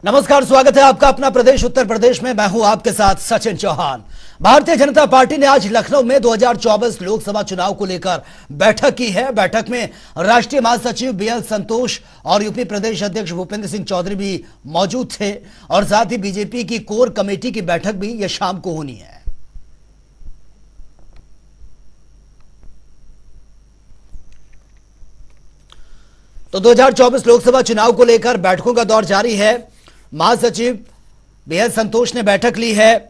नमस्कार, स्वागत है आपका अपना प्रदेश उत्तर प्रदेश में। मैं हूं आपके साथ सचिन चौहान। भारतीय जनता पार्टी ने आज लखनऊ में 2024 लोकसभा चुनाव को लेकर बैठक की है। बैठक में राष्ट्रीय महासचिव बीएल संतोष और यूपी प्रदेश अध्यक्ष भूपेंद्र सिंह चौधरी भी मौजूद थे और साथ ही बीजेपी की कोर कमेटी की बैठक भी यह शाम को होनी है। तो 2024 लोकसभा चुनाव को लेकर बैठकों का दौर जारी है। महासचिव बीएल संतोष ने बैठक ली है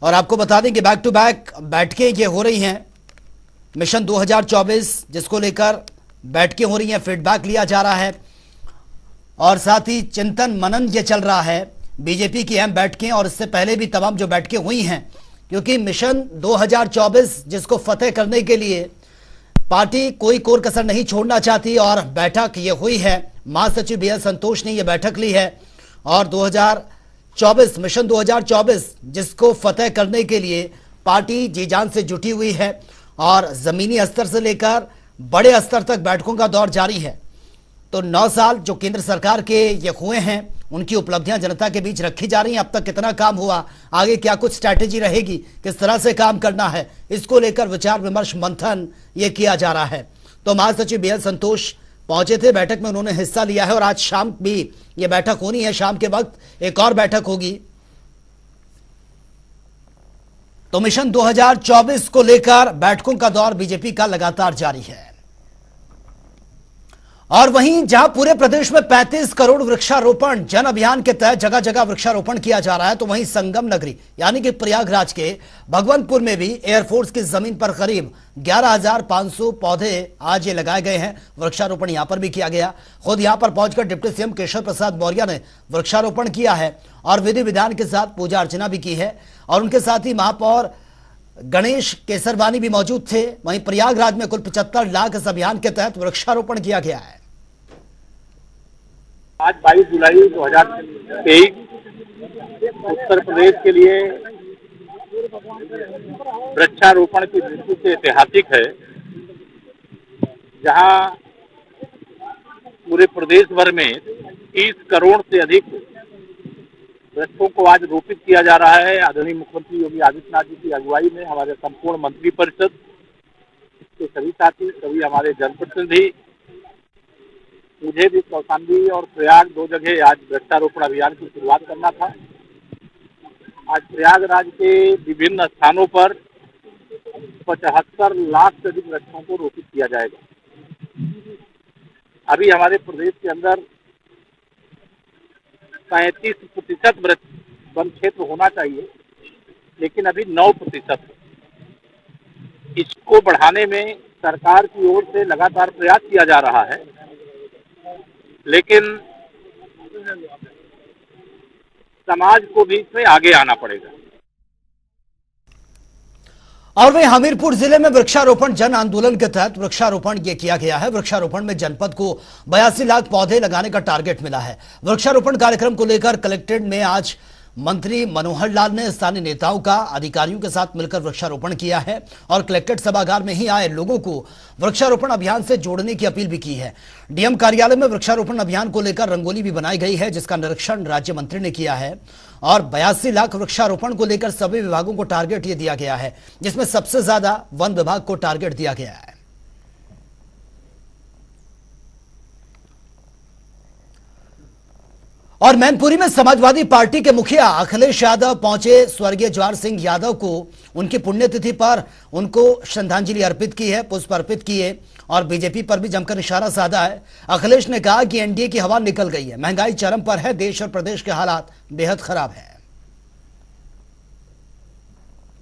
और आपको बता दें कि बैक टू बैक बैठकें ये हो रही हैं। मिशन 2024 जिसको लेकर बैठकें हो रही हैं, फीडबैक लिया जा रहा है और साथ ही चिंतन मनन ये चल रहा है। बीजेपी की अहम बैठकें और इससे पहले भी तमाम जो बैठकें हुई हैं, क्योंकि मिशन 2024 जिसको फतेह करने के लिए पार्टी कोई कोर कसर नहीं छोड़ना चाहती और बैठक ये हुई है। महासचिव बीएल संतोष ने ये बैठक ली है और 2024 मिशन 2024 जिसको फतेह करने के लिए पार्टी जी जान से जुटी हुई है और जमीनी स्तर से लेकर बड़े स्तर तक बैठकों का दौर जारी है। तो 9 साल जो केंद्र सरकार के ये हुए हैं, उनकी उपलब्धियां जनता के बीच रखी जा रही हैं। अब तक कितना काम हुआ, आगे क्या कुछ स्ट्रैटेजी रहेगी, किस तरह से काम करना है, इसको लेकर विचार विमर्श मंथन ये किया जा रहा है। तो महासचिव बीएल संतोष पहुंचे थे, बैठक में उन्होंने हिस्सा लिया है और आज शाम भी ये बैठक होनी है। शाम के वक्त एक और बैठक होगी। तो मिशन 2024 को लेकर बैठकों का दौर बीजेपी का लगातार जारी है। और वहीं जहां पूरे प्रदेश में 35 करोड़ वृक्षारोपण जन अभियान के तहत जगह जगह वृक्षारोपण किया जा रहा है, तो वहीं संगम नगरी यानी कि प्रयागराज के भगवंतपुर में भी एयरफोर्स की जमीन पर करीब 11,500 पौधे आज ये लगाए गए हैं। वृक्षारोपण यहां पर भी किया गया। खुद यहां पर पहुंचकर डिप्टी सीएम केशव प्रसाद मौर्य ने वृक्षारोपण किया है और विधि विधान के साथ पूजा अर्चना भी की है और उनके साथ ही महापौर गणेश केसरवानी भी मौजूद थे। वहीं प्रयागराज में कुल 75 लाख इस अभियान के तहत वृक्षारोपण किया गया है। आज 22 जुलाई 2023 उत्तर प्रदेश के लिए वृक्षारोपण की दृष्टि से ऐतिहासिक है, जहां पूरे प्रदेश भर में 30 करोड़ से अधिक वृक्षों को आज रोपित किया जा रहा है। आदरणीय मुख्यमंत्री योगी आदित्यनाथ जी की अगुवाई में हमारे संपूर्ण मंत्रिपरिषद के सभी साथी, सभी हमारे जनप्रतिनिधि, मुझे भी कौशाम्बी और प्रयाग 2 जगह आज वृक्षारोपण अभियान की शुरुआत करना था। आज प्रयागराज के विभिन्न स्थानों पर 75 लाख से अधिक वृक्षों को रोपित किया जाएगा। अभी हमारे प्रदेश के अंदर 35% वन क्षेत्र होना चाहिए, लेकिन अभी 9%। इसको बढ़ाने में सरकार की ओर से लगातार प्रयास किया जा रहा है, लेकिन समाज को भी इसमें आगे आना पड़ेगा। और वहीं हमीरपुर जिले में वृक्षारोपण जन आंदोलन के तहत वृक्षारोपण ये किया गया है। वृक्षारोपण में जनपद को 82 लाख पौधे लगाने का टारगेट मिला है। वृक्षारोपण कार्यक्रम को लेकर कलेक्ट्रेट में आज मंत्री मनोहर लाल ने स्थानीय नेताओं का अधिकारियों के साथ मिलकर वृक्षारोपण किया है और कलेक्ट्रेट सभागार में ही आए लोगों को वृक्षारोपण अभियान से जोड़ने की अपील भी की है। डीएम कार्यालय में वृक्षारोपण अभियान को लेकर रंगोली भी बनाई गई है, जिसका निरीक्षण राज्य मंत्री ने किया है और 82 लाख वृक्षारोपण को लेकर सभी विभागों को टारगेट ये दिया गया है, जिसमें सबसे ज्यादा वन विभाग को टारगेट दिया गया है। और मैनपुरी में समाजवादी पार्टी के मुखिया अखिलेश यादव पहुंचे। स्वर्गीय जवाहर सिंह यादव को उनकी पुण्यतिथि पर उनको श्रद्धांजलि अर्पित की है, पुष्प अर्पित किए और बीजेपी पर भी जमकर निशाना साधा है। अखिलेश ने कहा कि एनडीए की हवा निकल गई है, महंगाई चरम पर है, देश और प्रदेश के हालात बेहद खराब है।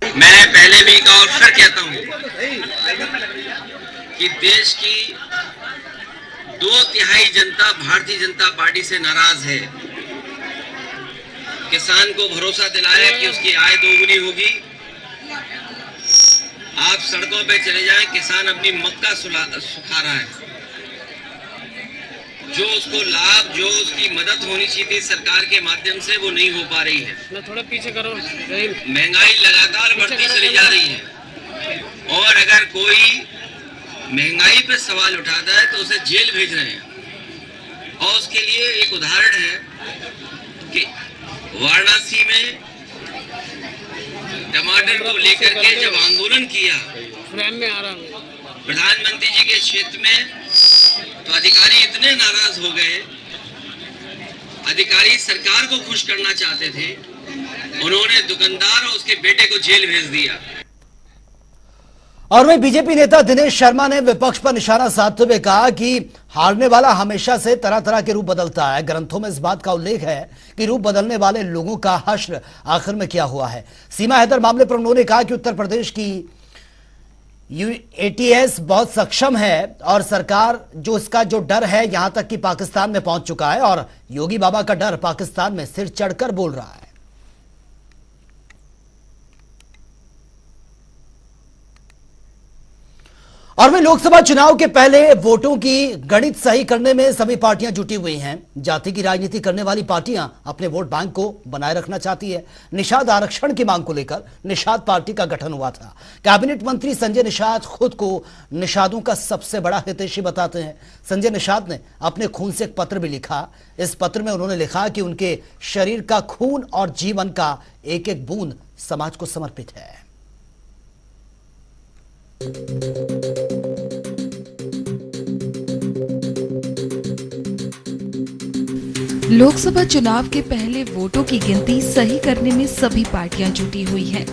मैं पहले भी एक और फिर कहता हूं कि देश की 2/3 जनता भारतीय जनता पार्टी से नाराज है। किसान को भरोसा दिलाया कि उसकी आय दोगुनी होगी। आप सड़कों पे चले जाएं, किसान अपनी मक्का सुखा रहा है। जो उसको लाभ, जो उसकी मदद होनी चाहिए थी सरकार के माध्यम से, वो नहीं हो पा रही है। थोड़ा पीछे करो। महंगाई लगातार बढ़ती चली जा रही है और अगर कोई महंगाई पर सवाल उठाता है तो उसे जेल भेज रहे हैं। और उसके लिए एक उदाहरण है कि वाराणसी में टमाटर को लेकर के जब आंदोलन किया प्रधानमंत्री जी के क्षेत्र में, तो अधिकारी इतने नाराज हो गए। अधिकारी सरकार को खुश करना चाहते थे, उन्होंने दुकानदार और उसके बेटे को जेल भेज दिया। और वहीं बीजेपी नेता दिनेश शर्मा ने विपक्ष पर निशाना साधते हुए कहा कि हारने वाला हमेशा से तरह तरह के रूप बदलता है। ग्रंथों में इस बात का उल्लेख है कि रूप बदलने वाले लोगों का हश्र आखिर में क्या हुआ है। सीमा हैदर मामले पर उन्होंने कहा कि उत्तर प्रदेश की एटीएस बहुत सक्षम है और सरकार जो इसका जो डर है यहां तक कि पाकिस्तान में पहुंच चुका है और योगी बाबा का डर पाकिस्तान में सिर चढ़कर बोल रहा है। और वहीं लोकसभा चुनाव के पहले वोटों की गणित सही करने में सभी पार्टियां जुटी हुई हैं। जाति की राजनीति करने वाली पार्टियां अपने वोट बैंक को बनाए रखना चाहती है। निषाद आरक्षण की मांग को लेकर निषाद पार्टी का गठन हुआ था। कैबिनेट मंत्री संजय निषाद खुद को निषादों का सबसे बड़ा हितैषी बताते हैं। संजय निषाद ने अपने खून से एक पत्र भी लिखा। इस पत्र में उन्होंने लिखा कि उनके शरीर का खून और जीवन का एक एक बूंद समाज को समर्पित है। लोकसभा चुनाव के पहले वोटों की गिनती सही करने में सभी पार्टियां जुटी हुई हैं।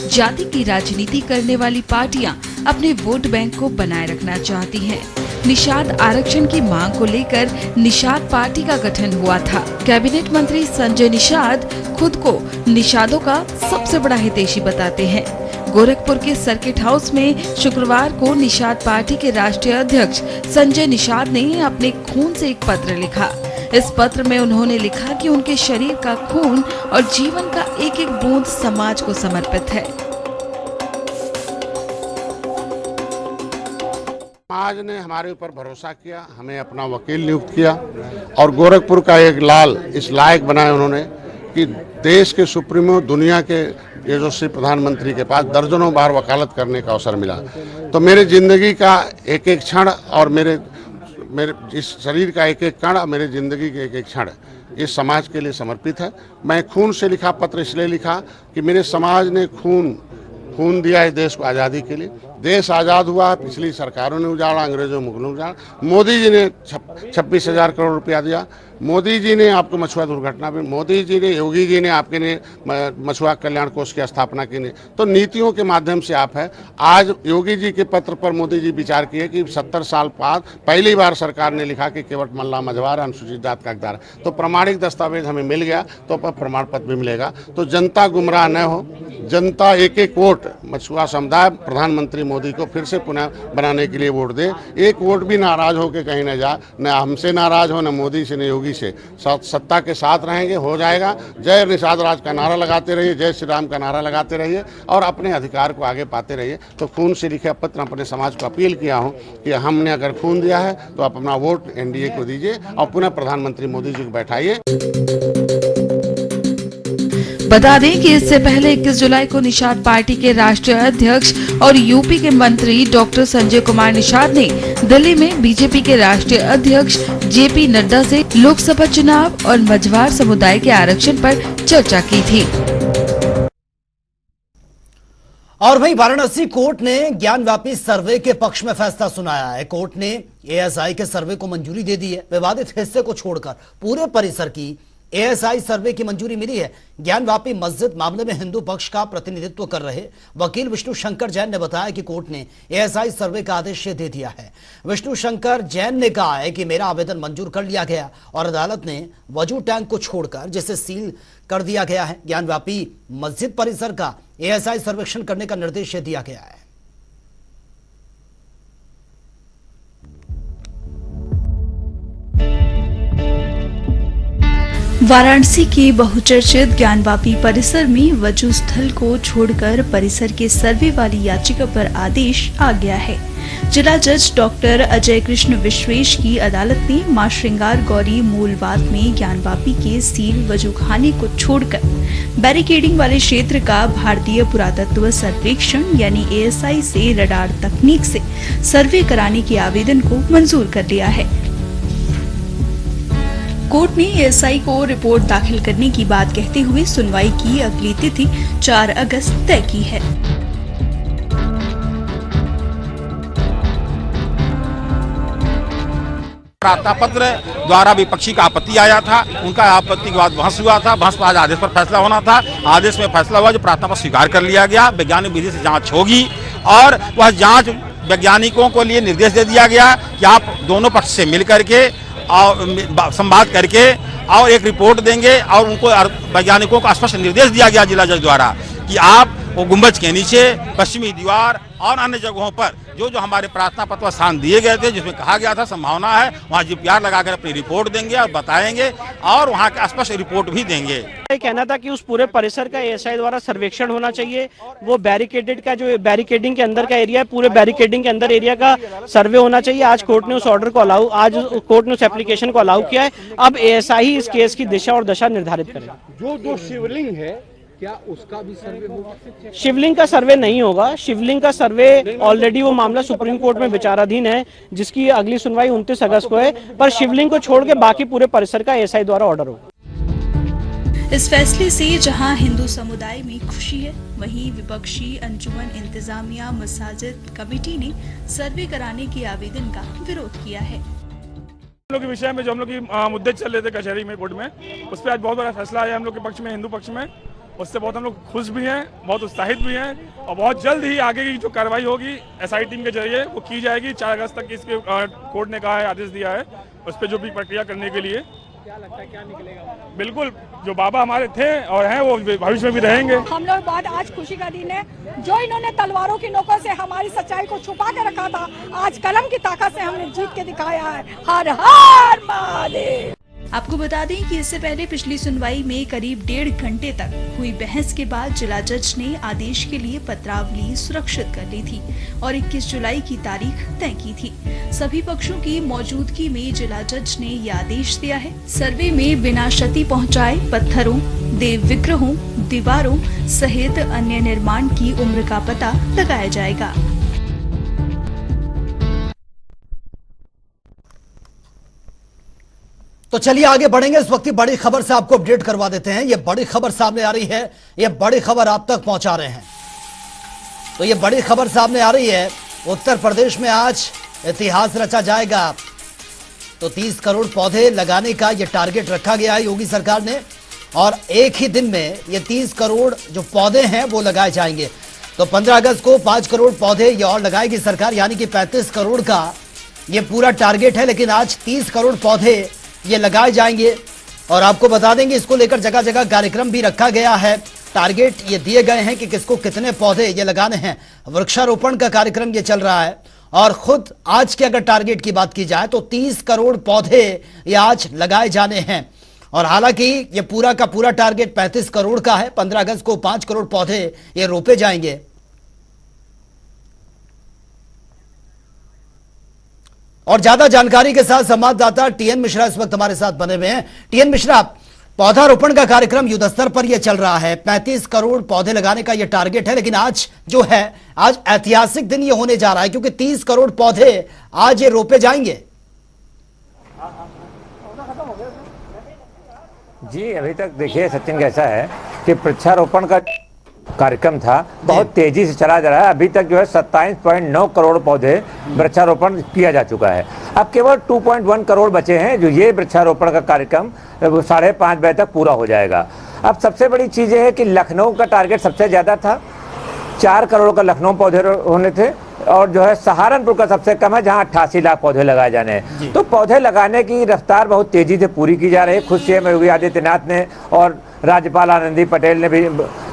जाति की राजनीति करने वाली पार्टियां अपने वोट बैंक को बनाए रखना चाहती हैं। निषाद आरक्षण की मांग को लेकर निषाद पार्टी का गठन हुआ था। कैबिनेट मंत्री संजय निषाद खुद को निषादों का सबसे बड़ा हितैषी बताते हैं। गोरखपुर के सर्किट हाउस में शुक्रवार को निषाद पार्टी के राष्ट्रीय अध्यक्ष संजय निषाद ने अपने खून से एक पत्र लिखा। इस पत्र में उन्होंने लिखा कि उनके शरीर का खून और जीवन का एक एक बूंद समाज को समर्पित है। समाज ने हमारे ऊपर भरोसा किया, हमें अपना वकील नियुक्त किया और गोरखपुर का एक लाल इस लायक बनाया उन्होंने कि देश के सुप्रीमो, दुनिया के यशस्वी प्रधानमंत्री के पास दर्जनों बार वकालत करने का अवसर मिला। तो मेरे जिंदगी का एक एक क्षण और मेरे इस शरीर का एक एक कण, मेरे जिंदगी के एक एक क्षण इस समाज के लिए समर्पित है। मैं खून से लिखा पत्र इसलिए लिखा कि मेरे समाज ने खून दिया है देश को आज़ादी के लिए। देश आज़ाद हुआ, पिछली सरकारों ने उजाड़ा, अंग्रेजों मुगलों ने उजाड़ा। मोदी जी ने 26,000 करोड़ रुपया दिया। मोदी जी ने आपको मछुआ दुर्घटना में, मोदी जी ने, योगी जी ने आपके ने मछुआ कल्याण कोष की स्थापना की। ने तो नीतियों के माध्यम से आप है। आज योगी जी के पत्र पर मोदी जी विचार किए कि 70 साल बाद पहली बार सरकार ने लिखा कि केवट मल्ला मझवार अनुसूचित जात का हकदार। तो प्रमाणिक दस्तावेज हमें मिल गया, तो अब प्रमाण पत्र भी मिलेगा। तो जनता गुमराह न हो, जनता एक एक वोट मछुआ समुदाय प्रधानमंत्री मोदी को फिर से पुनः बनाने के लिए वोट दे। एक वोट भी नाराज होकर कहीं न जा, न हमसे नाराज हो, न मोदी से, न योगी से। सत्ता के साथ रहेंगे, हो जाएगा। जय निषाद राज का नारा लगाते रहिए, जय श्री राम का नारा लगाते रहिए और अपने अधिकार को आगे पाते रहिए। तो खून से लिखे पत्र अपने समाज को अपील किया हूँ कि हमने अगर खून दिया है तो आप अपना वोट एनडीए को दीजिए और पुनः प्रधानमंत्री मोदी जी को बैठाइए। बता दें कि इससे पहले 21 जुलाई को निषाद पार्टी के राष्ट्रीय अध्यक्ष और यूपी के मंत्री डॉक्टर संजय कुमार निषाद ने दिल्ली में बीजेपी के राष्ट्रीय अध्यक्ष जेपी नड्डा से लोकसभा चुनाव और मझवार समुदाय के आरक्षण पर चर्चा की थी। और वहीं वाराणसी कोर्ट ने ज्ञानव्यापी सर्वे के पक्ष में फैसला सुनाया है। कोर्ट ने एएसआई के सर्वे को मंजूरी दे दी है। विवादित हिस्से को छोड़कर पूरे परिसर की एएसआई सर्वे की मंजूरी मिली है। ज्ञानव्यापी मस्जिद मामले में हिंदू पक्ष का प्रतिनिधित्व कर रहे वकील विष्णु शंकर जैन ने बताया कि कोर्ट ने एएसआई सर्वे का आदेश दे दिया है। विष्णु शंकर जैन ने कहा है कि मेरा आवेदन मंजूर कर लिया गया और अदालत ने वजू टैंक को छोड़कर जिसे सील कर दिया गया है, ज्ञानव्यापी मस्जिद परिसर का एएसआई सर्वेक्षण करने का निर्देश दिया गया है। वाराणसी के बहुचर्चित ज्ञानवापी परिसर में वजू स्थल को छोड़कर परिसर के सर्वे वाली याचिका पर आदेश आ गया है। जिला जज डॉक्टर अजय कृष्ण विश्वेश की अदालत ने मां श्रृंगार गौरी मूलवाद में ज्ञानवापी के सील वजूखाने को छोड़कर बैरिकेडिंग वाले क्षेत्र का भारतीय पुरातत्व सर्वेक्षण यानी एएसआई से रडार तकनीक से सर्वे कराने के आवेदन को मंजूर कर लिया है। कोर्ट ने एएसआई को रिपोर्ट दाखिल करने की बात कहते हुए सुनवाई की अगली तिथि 4 अगस्त तय की है। प्रार्थना पत्र द्वारा विपक्षी का आपत्ति आया था, उनका आपत्ति के बाद बहस हुआ था। बहस पर आज आदेश पर फैसला होना था। आदेश में फैसला हुआ जो प्रार्थना पत्र स्वीकार कर लिया गया। वैज्ञानिक विधि से जांच होगी और वह जांच वैज्ञानिकों को लिए निर्देश दे दिया गया कि आप दोनों पक्ष से मिल करके और संवाद करके और एक रिपोर्ट देंगे और उनको वैज्ञानिकों को स्पष्ट निर्देश दिया गया जिला जज द्वारा कि आप वो गुंबज के नीचे, पश्चिमी दीवार और अन्य जगहों पर जो हमारे प्रार्थना पत्र स्थान दिए गए थे, जिसमें कहा गया था संभावना है, वहाँ जीपीआर लगाकर अपनी रिपोर्ट देंगे और बताएंगे और वहाँ का स्पष्ट रिपोर्ट भी देंगे। कहना था कि उस पूरे परिसर का एएसआई द्वारा सर्वेक्षण होना चाहिए। वो बैरिकेडेड का जो बैरिकेडिंग के अंदर का एरिया है, पूरे बैरिकेडिंग के अंदर एरिया का सर्वे होना चाहिए। आज कोर्ट ने उस ऑर्डर को आज कोर्ट ने उस एप्लीकेशन को अलाउ किया है। अब एएसआई ही इस केस की दिशा और दशा निर्धारित करेगा। जो शिवलिंग है क्या उसका भी सर्वे होगा? शिवलिंग का सर्वे नहीं होगा। शिवलिंग का सर्वे ऑलरेडी वो मामला सुप्रीम कोर्ट में विचाराधीन है, जिसकी अगली सुनवाई 29 अगस्त को है। पर शिवलिंग को छोड़ के बाकी पूरे परिसर का एएसआई द्वारा ऑर्डर होगा। इस फैसले से जहां हिंदू समुदाय में खुशी है, वहीं विपक्षी अंजुमन इंतजामिया मसाजिद कमेटी ने सर्वे कराने के आवेदन का विरोध किया है। हम लोग के विषय में जो हम लोग की मुद्दे चल रहे थे कचहरी में, कोर्ट में, उस पर आज बहुत बड़ा फैसला आया हम लोग के पक्ष में, हिंदू पक्ष में। उससे बहुत हम लोग खुश भी हैं, बहुत उत्साहित भी हैं और बहुत जल्द ही आगे की जो कार्रवाई होगी एसआई टीम के जरिए वो की जाएगी। 4 अगस्त तक इसके कोर्ट ने कहा है, आदेश दिया है उस पर जो भी प्रक्रिया करने के लिए। क्या लगता है क्या निकलेगा? बिल्कुल, जो बाबा हमारे थे और हैं वो भविष्य में भी रहेंगे। हम लोग बहुत आज खुशी का दिन है। जो इन्होंने तलवारों की नोकों से हमारी सच्चाई को छुपा के रखा था, आज कलम की ताकत से हमने जीत के दिखाया है। हर हर महादेव। आपको बता दें कि इससे पहले पिछली सुनवाई में करीब 1.5 घंटे तक हुई बहस के बाद जिला जज ने आदेश के लिए पत्रावली सुरक्षित कर ली थी और 21 जुलाई की तारीख तय की थी। सभी पक्षों की मौजूदगी में जिला जज ने यह आदेश दिया है, सर्वे में बिना क्षति पहुंचाए पत्थरों, देव विग्रहों, दीवारों सहित अन्य निर्माण की उम्र का पता लगाया जाएगा। तो चलिए आगे बढ़ेंगे। इस वक्त की बड़ी खबर से आपको अपडेट करवा देते हैं। ये बड़ी खबर सामने आ रही है, ये बड़ी खबर आप तक पहुंचा रहे हैं। तो ये बड़ी खबर सामने आ रही है, उत्तर प्रदेश में आज इतिहास रचा जाएगा। तो 30 करोड़ पौधे लगाने का ये टारगेट रखा गया है योगी सरकार ने और एक ही दिन में ये 30 करोड़ जो पौधे हैं वो लगाए जाएंगे। तो 15 अगस्त को 5 करोड़ पौधे ये और लगाएगी सरकार, यानी कि 35 करोड़ का ये पूरा टारगेट है। लेकिन आज 30 करोड़ पौधे ये लगाए जाएंगे और आपको बता देंगे इसको लेकर जगह जगह कार्यक्रम भी रखा गया है। टारगेट ये दिए गए हैं कि किसको कितने पौधे ये लगाने हैं। वृक्षारोपण का कार्यक्रम ये चल रहा है और खुद आज के अगर टारगेट की बात की जाए तो 30 करोड़ पौधे ये आज लगाए जाने हैं। और हालांकि ये पूरा का पूरा टारगेट 35 करोड़ का है। 15 अगस्त को 5 करोड़ पौधे ये रोपे जाएंगे। और ज्यादा जानकारी के साथ संवाददाता टीएन मिश्रा इस वक्त हमारे साथ बने हुए हैं। टीएन मिश्रा, पौधारोपण का कार्यक्रम युद्धस्तर पर यह चल रहा है, 35 करोड़ पौधे लगाने का यह टारगेट है। लेकिन आज जो है, आज ऐतिहासिक दिन ये होने जा रहा है क्योंकि 30 करोड़ पौधे आज ये रोपे जाएंगे। जी, अभी तक देखिए सचिन, कैसा है कि वृक्षारोपण का कार्यक्रम था बहुत तेजी से चला जा रहा है। अभी तक जो है 27.9 करोड़ पौधे वृक्षारोपण किया जा चुका है। अब केवल 2.1 करोड़ बचे हैं जो ये वृक्षारोपण का कार्यक्रम 5:30 बजे तक पूरा हो जाएगा। अब सबसे बड़ी चीज़ ये है कि लखनऊ का टारगेट सबसे ज़्यादा था, 4 करोड़ का लखनऊ पौधे होने थे और जो है सहारनपुर का सबसे कम है जहां 88 लाख पौधे लगाए जाने हैं। तो पौधे लगाने की रफ्तार बहुत तेजी से पूरी की जा रही है। खुद सीएम योगी आदित्यनाथ ने और राज्यपाल आनंदी पटेल ने भी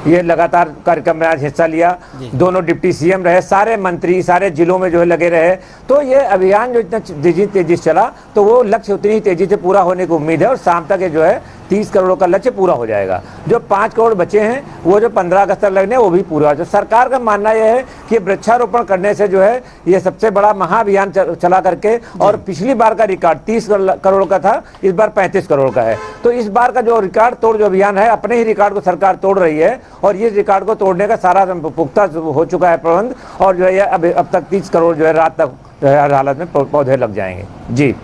ये लगातार कार्यक्रम में आज हिस्सा लिया। दोनों डिप्टी सीएम रहे, सारे मंत्री सारे जिलों में जो है लगे रहे। तो ये अभियान जो इतना तेजी से चला तो वो लक्ष्य उतनी ही तेजी से पूरा होने की उम्मीद है और शाम तक ये जो है 30 करोड़ का लक्ष्य पूरा हो जाएगा। जो 5 करोड़ बचे हैं वो जो 15 अगस्त तक लगने वो भी पूरा हो जाए। सरकार का मानना यह है कि वृक्षारोपण करने से जो है ये सबसे बड़ा महाअभियान चला करके, और पिछली बार का रिकॉर्ड 30 करोड़ का था, इस बार 35 करोड़ का है। तो इस बार का जो रिकॉर्ड तोड़ जो अभियान है, अपने ही रिकॉर्ड को सरकार तोड़ रही है और ये रिकॉर्ड को तोड़ने का सारा पुख्ता हो चुका है प्रबंध। और जो है अब तक 30 करोड़ जो है रात तक जो है हर हालत में पौधे लग जाएंगे। जी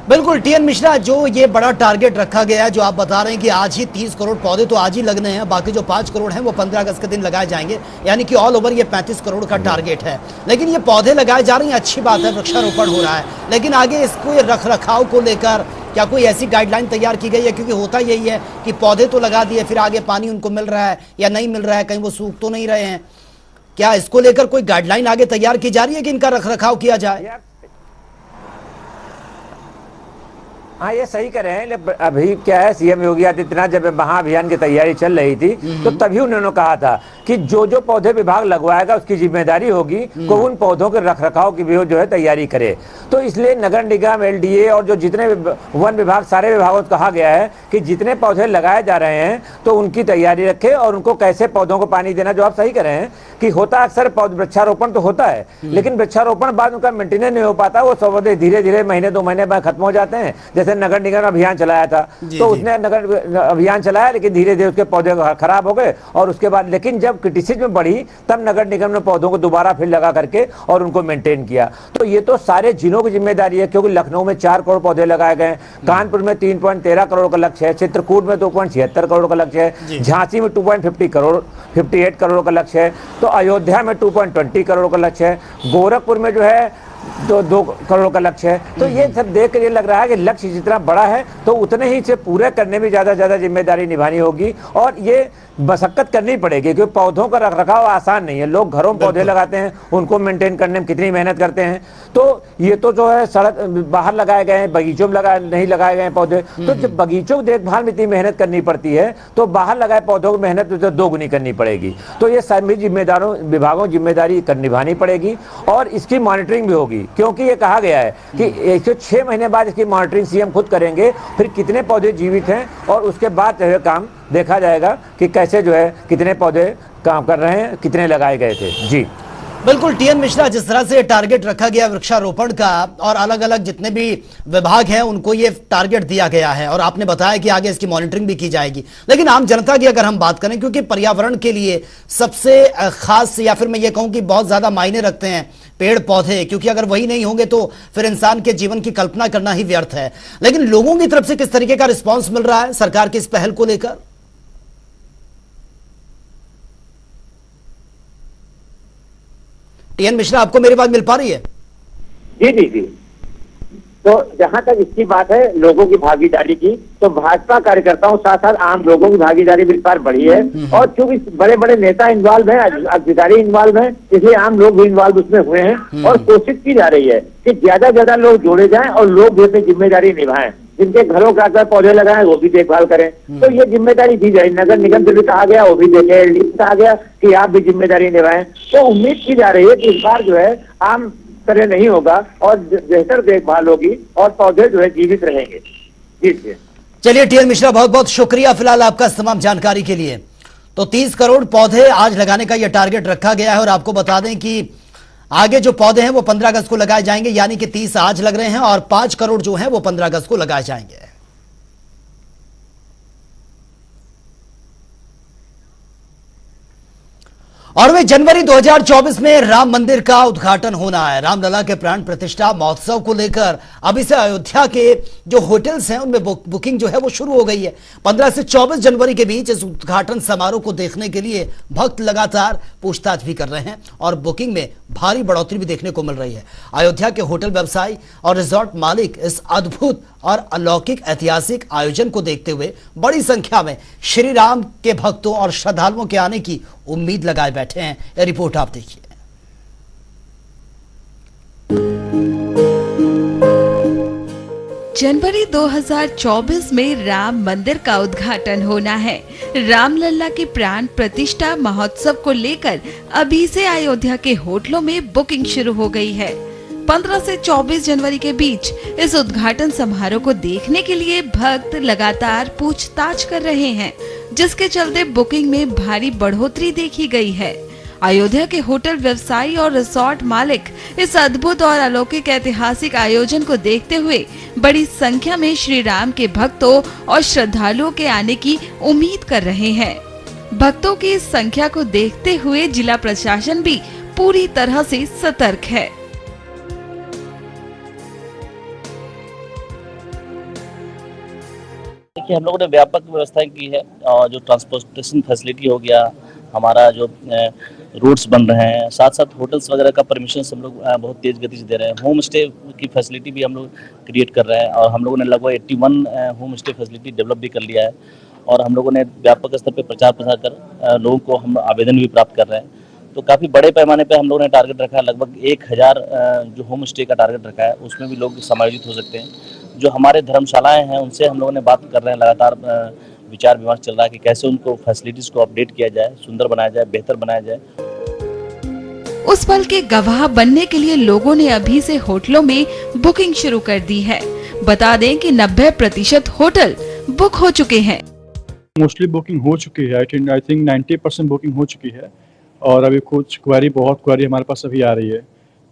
बिल्कुल टीएन मिश्रा, जो ये बड़ा टारगेट रखा गया है, जो आप बता रहे हैं कि आज ही 30 करोड़ पौधे तो आज ही लगने हैं, बाकी जो 5 करोड़ हैं वो 15 अगस्त के दिन लगाए जाएंगे, यानी कि ऑल ओवर ये 35 करोड़ का टारगेट है। लेकिन ये पौधे लगाए जा रहे हैं, अच्छी बात है, वृक्षारोपण हो रहा है, लेकिन आगे इसको रख रखाव को लेकर क्या कोई ऐसी गाइडलाइन तैयार की गई है? क्योंकि होता यही है कि पौधे तो लगा दिए, फिर आगे पानी उनको मिल रहा है या नहीं मिल रहा है, कहीं वो सूख तो नहीं रहे हैं। क्या इसको लेकर कोई गाइडलाइन आगे तैयार की जा रही है कि इनका रख रखाव किया जाए? हाँ, ये सही कह रहे हैं। अभी क्या है, सीएम योगी आदित्यनाथ जब महाअभियान की तैयारी चल रही थी तो तभी उन्होंने कहा था कि जो जो पौधे विभाग लगवाएगा उसकी जिम्मेदारी होगी कि उन पौधों के रखरखाव की भी जो है तैयारी करे। तो इसलिए नगर निगम, एलडीए और जो जितने वन विभाग, सारे विभागों को कहा गया है कि जितने पौधे लगाए जा रहे हैं तो उनकी तैयारी रखे और उनको कैसे पौधों को पानी देना। जो आप सही कह रहे हैं कि होता अक्सर वृक्षारोपण तो होता है, लेकिन वृक्षारोपण बाद उनका मेंटेनेंस नहीं हो पाता, वो पौधे धीरे धीरे महीने 2 महीने बाद खत्म हो जाते हैं। जैसे नगर निगम अभियान चलाया था तो उसने नगर अभियान चलाया, लेकिन धीरे धीरे उसके पौधे खराब हो गए और उसके बाद लेकिन जब क्रिटिसिज्म बढ़ी तब नगर निगम ने पौधों को दोबारा फिर लगा करके और उनको मेंटेन किया। तो ये तो सारे जिलों की जिम्मेदारी है, क्योंकि लखनऊ में 4 करोड़ पौधे लगाए गए, कानपुर में 3.13 करोड़ का लक्ष्य है, चित्रकूट में 2.76 करोड़ का लक्ष्य है, झांसी में 2.58 करोड़ का लक्ष्य है, तो अयोध्या में 2.20 करोड़ का लक्ष्य है, गोरखपुर में जो है 2 करोड़ का लक्ष्य है। तो ये सब देख कर ये लग रहा है कि लक्ष्य जितना बड़ा है तो उतने ही इसे पूरे करने में ज्यादा जिम्मेदारी निभानी होगी और ये मशक्कत करनी पड़ेगी, क्योंकि पौधों का रखरखाव आसान नहीं है। लोग घरों में पौधे लगाते हैं, उनको मेंटेन करने में कितनी मेहनत करते हैं। तो ये तो जो है सड़क बाहर लगाए गए हैं, बगीचों में नहीं लगाए गए पौधे, तो जब बगीचों की देखभाल में इतनी मेहनत करनी पड़ती है तो बाहर लगाए पौधों की मेहनत तो 2 गुनी करनी पड़ेगी। तो ये सभी जिम्मेदारों विभागों जिम्मेदारी निभानी पड़ेगी और इसकी मॉनिटरिंग भी होगी, क्योंकि ये कहा गया है कि 106 महीने बाद इसकी मॉनिटरिंग सीएम खुद करेंगे, फिर कितने पौधे जीवित हैं और उसके बाद जो है काम देखा जाएगा कि कैसे जो है कितने पौधे काम कर रहे हैं, कितने लगाए गए थे। जी बिल्कुल टीएन मिश्रा, जिस तरह से टारगेट रखा गया वृक्षारोपण का और अलग अलग जितने भी विभाग हैं उनको ये टारगेट दिया गया है और आपने बताया कि आगे इसकी मॉनिटरिंग भी की जाएगी, लेकिन आम जनता की अगर हम बात करें, क्योंकि पर्यावरण के लिए सबसे खास या फिर मैं ये कहूं कि बहुत ज्यादा मायने रखते हैं पेड़ पौधे, क्योंकि अगर वही नहीं होंगे तो फिर इंसान के जीवन की कल्पना करना ही व्यर्थ है। लेकिन लोगों की तरफ से किस तरीके का रिस्पॉन्स मिल रहा है सरकार की इस पहल को लेकर? टीएन मिश्रा, आपको मेरी बात मिल पा रही है? जी। तो जहां तक इसकी बात है लोगों की भागीदारी की, तो भाजपा कार्यकर्ताओं साथ साथ आम लोगों की भागीदारी भी इस बार बढ़ी है और क्योंकि बड़े बड़े नेता इन्वॉल्व हैं, अधिकारी इन्वॉल्व हैं, इसलिए आम लोग भी इन्वॉल्व उसमें हुए हैं और कोशिश की जा रही है कि ज्यादा लोग जोड़े जाएं और लोग भी अपनी जिम्मेदारी निभाएं, जिनके घरों के आकर पौधे लगाएं वो भी देखभाल करें। तो ये जिम्मेदारी दी जाए, नगर निगम से भी कहा गया, वो भी देखे, एलडीए से कहा गया कि आप भी जिम्मेदारी निभाएं। तो उम्मीद की जा रही है कि इस बार जो है आम तरह नहीं होगा और बेहतर देखभाल होगी और पौधे जो है जीवित रहेंगे। जी चलिए टीएन मिश्रा, बहुत बहुत शुक्रिया फिलहाल आपका तमाम जानकारी के लिए। तो 30 करोड़ पौधे आज लगाने का यह टारगेट रखा गया है और आपको बता दें कि आगे जो पौधे हैं वो 15 अगस्त को लगाए जाएंगे, यानी कि 30 आज लग रहे हैं और 5 करोड़ जो हैं वो 15 अगस्त को लगाए जाएंगे। और वे जनवरी 2024 में राम मंदिर का उद्घाटन होना है। रामलला के प्राण प्रतिष्ठा महोत्सव को लेकर अभी से अयोध्या के जो होटल्स हैं उनमें बुकिंग जो है वो शुरू हो गई है। 15 से 24 जनवरी के बीच इस उद्घाटन समारोह को देखने के लिए भक्त लगातार पूछताछ भी कर रहे हैं और बुकिंग में भारी बढ़ोतरी भी देखने को मिल रही है। अयोध्या के होटल व्यवसायी और रिजॉर्ट मालिक इस अद्भुत और अलौकिक ऐतिहासिक आयोजन को देखते हुए बड़ी संख्या में श्री राम के भक्तों और श्रद्धालुओं के आने की उम्मीद लगाए बैठे हैं। यह रिपोर्ट आप देखिए। जनवरी 2024 में राम मंदिर का उद्घाटन होना है। रामलला की प्राण प्रतिष्ठा महोत्सव को लेकर अभी से अयोध्या के होटलों में बुकिंग शुरू हो गई है। 15 से 24 जनवरी के बीच इस उद्घाटन समारोह को देखने के लिए भक्त लगातार पूछताछ कर रहे हैं, जिसके चलते बुकिंग में भारी बढ़ोतरी देखी गई है। अयोध्या के होटल व्यवसायी और रिसोर्ट मालिक इस अद्भुत और अलौकिक ऐतिहासिक आयोजन को देखते हुए बड़ी संख्या में श्री राम के भक्तों और श्रद्धालुओं के आने की उम्मीद कर रहे हैं। भक्तों की इस संख्या को देखते हुए जिला प्रशासन भी पूरी तरह से सतर्क है। देखिए हम लोगों ने व्यापक व्यवस्थाएं की है, जो ट्रांसपोर्टेशन फैसिलिटी हो गया, हमारा जो रूट्स बन रहे हैं, साथ साथ होटल्स वगैरह का परमिशन हम लोग बहुत तेज गति से दे रहे हैं। होम स्टे की फैसिलिटी भी हम लोग क्रिएट कर रहे हैं और हम लोगों ने लगभग 81 होम स्टे फैसिलिटी डेवलप भी कर लिया है और हम लोगों ने व्यापक स्तर पर प्रचार प्रसार कर लोगों को हम आवेदन भी प्राप्त कर रहे हैं। तो काफ़ी बड़े पैमाने पे हम लोगों ने टारगेट रखा है, लगभग 1000 जो होम स्टे का टारगेट रखा है, उसमें भी लोग समायोजित हो सकते हैं। जो हमारे धर्मशालाएं हैं उनसे हम लोगों ने बात कर रहे हैं, लगातार विचार विमर्श चल रहा है कि कैसे उनको फैसिलिटीज को अपडेट किया जाए, सुंदर बनाया जाए, बेहतर बनाया जाए। उस पल के गवाह बनने के लिए लोगों ने अभी से होटलों में बुकिंग शुरू कर दी है। बता दें कि 90% होटल बुक हो चुके हैं। मोस्टली बुकिंग हो चुकी है, आई थिंक 90% बुकिंग हो चुकी है और अभी कुछ बहुत क्वेरी हमारे पास अभी आ रही है।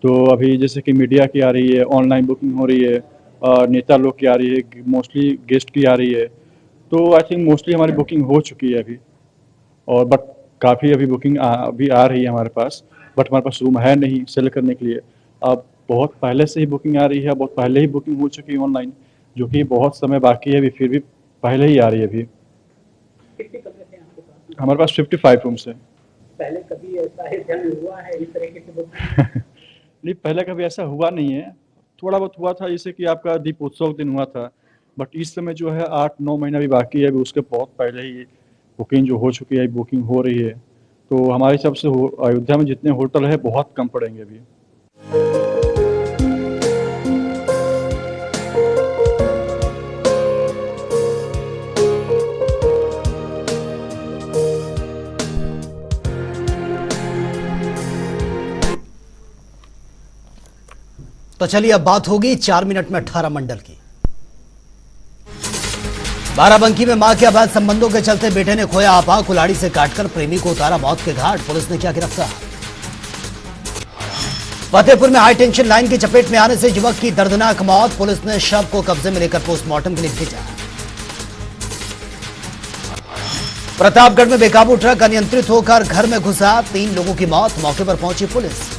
तो अभी जैसे कि मीडिया की आ रही है, ऑनलाइन बुकिंग हो रही है, नेता लोग की आ रही है, मोस्टली गेस्ट की आ रही है। तो आई थिंक मोस्टली हमारी बुकिंग हो चुकी है अभी, और बट काफ़ी अभी बुकिंग अभी आ रही है हमारे पास, बट हमारे पास रूम है नहीं सेल करने के लिए। अब बहुत पहले से ही बुकिंग आ रही है, बहुत पहले ही बुकिंग हो चुकी है ऑनलाइन, जो कि बहुत समय बाकी है अभी, फिर भी पहले ही आ रही है अभी। हमारे पास 55 रूम्स है। पहले कभी ऐसा हुआ है इस तरीके से? नहीं, पहले कभी ऐसा हुआ नहीं है, थोड़ा बहुत हुआ था, जैसे कि आपका दीपोत्सव दिन हुआ था, बट इस समय जो है 8-9 महीना भी बाकी है अभी, उसके बहुत पहले ही बुकिंग जो हो चुकी है, बुकिंग हो रही है। तो हमारे हिसाब से अयोध्या में जितने होटल है बहुत कम पड़ेंगे अभी। तो चलिए अब बात होगी 4 मिनट में 18 मंडल की। बाराबंकी में मां के अवैध संबंधों के चलते बेटे ने खोया आपा, कुल्हाड़ी से काटकर प्रेमी को उतारा मौत के घाट, पुलिस ने किया गिरफ्तार। फतेहपुर में हाई टेंशन लाइन की चपेट में आने से युवक की दर्दनाक मौत, पुलिस ने शव को कब्जे में लेकर पोस्टमार्टम के लिए भेजा। प्रतापगढ़ में बेकाबू ट्रक अनियंत्रित होकर घर में घुसा, 3 लोगों की मौत, मौके पर पहुंची पुलिस।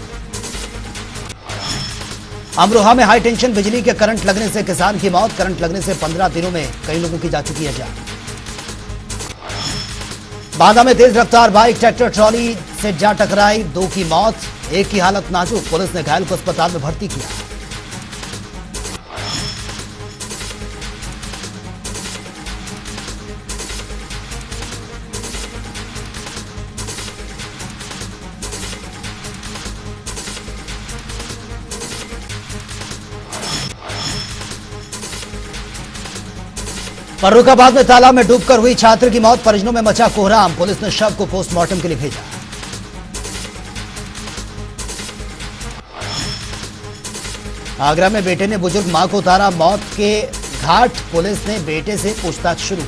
अमरोहा में हाई टेंशन बिजली के करंट लगने से किसान की मौत, करंट लगने से 15 दिनों में कई लोगों की जा चुकी है जान। बांदा में तेज रफ्तार बाइक ट्रैक्टर ट्रॉली से जा टकराई, 2 की मौत, 1 की हालत नाजुक, पुलिस ने घायल को अस्पताल में भर्ती किया। फर्रुखाबाद में तालाब में डूबकर हुई छात्र की मौत, परिजनों में मचा कोहराम, पुलिस ने शव को पोस्टमार्टम के लिए भेजा। आगरा में बेटे ने बुजुर्ग मां को उतारा मौत के घाट, पुलिस ने बेटे से पूछताछ शुरू।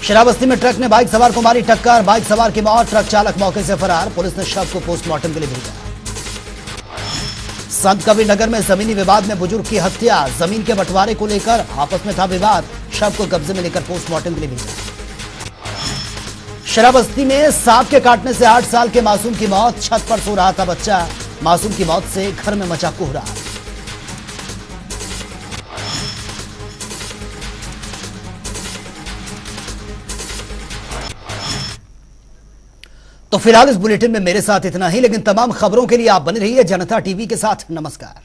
शराबस्ती में ट्रक ने बाइक सवार को मारी टक्कर, बाइक सवार की मौत, ट्रक चालक मौके से फरार, पुलिस ने शव को पोस्टमार्टम के लिए भेजा। संत कबीर नगर में जमीनी विवाद में बुजुर्ग की हत्या, जमीन के बंटवारे को लेकर आपस में था विवाद, शव को कब्जे में लेकर पोस्टमार्टम के लिए भेजा। शराबस्ती में सांप के काटने से 8 साल के मासूम की मौत, छत पर सो रहा था बच्चा, मासूम की मौत से घर में मचा कोहराम। तो फिलहाल इस बुलेटिन में मेरे साथ इतना ही, लेकिन तमाम खबरों के लिए आप बने रहिए जनता टीवी के साथ। नमस्कार।